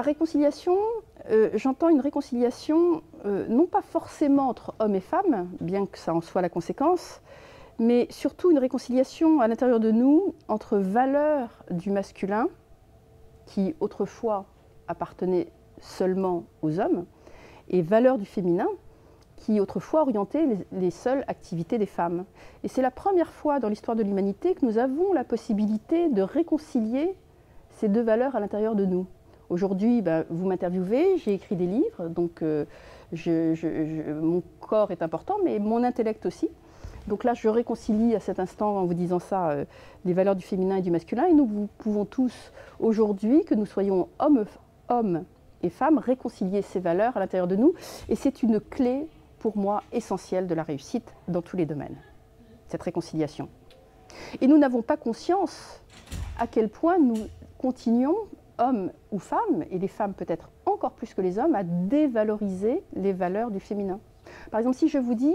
Par réconciliation, j'entends une réconciliation non pas forcément entre hommes et femmes, bien que ça en soit la conséquence, mais surtout une réconciliation à l'intérieur de nous entre valeurs du masculin, qui autrefois appartenaient seulement aux hommes, et valeurs du féminin, qui autrefois orientaient les seules activités des femmes. Et c'est la première fois dans l'histoire de l'humanité que nous avons la possibilité de réconcilier ces deux valeurs à l'intérieur de nous. Aujourd'hui, vous m'interviewez, j'ai écrit des livres, donc mon corps est important, mais mon intellect aussi. Donc là, je réconcilie à cet instant, en vous disant ça, les valeurs du féminin et du masculin. Et nous pouvons tous, aujourd'hui, que nous soyons hommes et femmes, réconcilier ces valeurs à l'intérieur de nous. Et c'est une clé, pour moi, essentielle de la réussite dans tous les domaines, cette réconciliation. Et nous n'avons pas conscience à quel point nous continuons, hommes ou femmes, et les femmes peut-être encore plus que les hommes, à dévaloriser les valeurs du féminin. Par exemple, si je vous dis,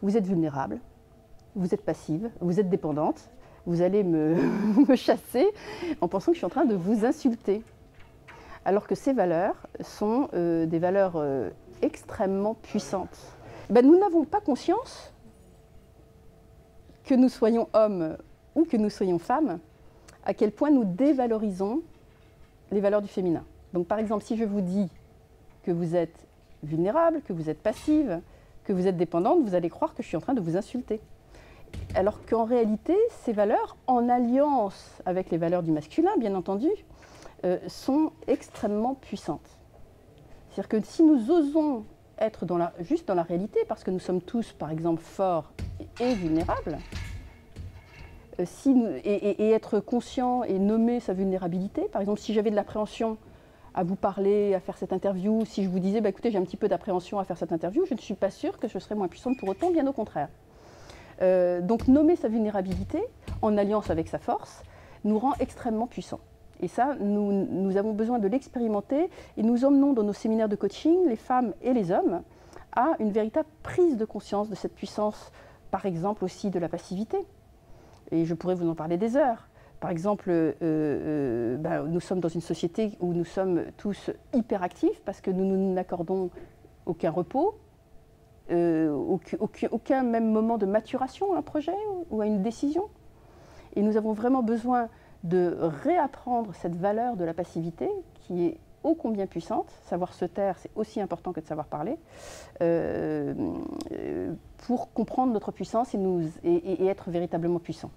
vous êtes vulnérable, vous êtes passive, vous êtes dépendante, vous allez me chasser en pensant que je suis en train de vous insulter. Alors que ces valeurs sont des valeurs extrêmement puissantes. Nous n'avons pas conscience que nous soyons hommes ou que nous soyons femmes, à quel point nous dévalorisons les valeurs du féminin. Donc par exemple, si je vous dis que vous êtes vulnérable, que vous êtes passive, que vous êtes dépendante, vous allez croire que je suis en train de vous insulter. Alors qu'en réalité, ces valeurs, en alliance avec les valeurs du masculin, bien entendu, sont extrêmement puissantes. C'est-à-dire que si nous osons être juste dans la réalité, parce que nous sommes tous, par exemple, forts et vulnérables, et être conscient et nommer sa vulnérabilité, par exemple, si j'avais de l'appréhension à vous parler, à faire cette interview, si je vous disais, écoutez, j'ai un petit peu d'appréhension à faire cette interview, je ne suis pas sûre que je serais moins puissante pour autant, bien au contraire. Donc nommer sa vulnérabilité, en alliance avec sa force, nous rend extrêmement puissants. Et ça, nous avons besoin de l'expérimenter et nous emmenons dans nos séminaires de coaching, les femmes et les hommes, à une véritable prise de conscience de cette puissance, par exemple aussi de la passivité. Et je pourrais vous en parler des heures. Par exemple, nous sommes dans une société où nous sommes tous hyperactifs parce que nous n'accordons aucun repos, aucun même moment de maturation à un projet ou à une décision. Et nous avons vraiment besoin de réapprendre cette valeur de la passivité qui est ô combien puissante. Savoir se taire, c'est aussi important que de savoir parler, pour comprendre notre puissance et être véritablement puissant.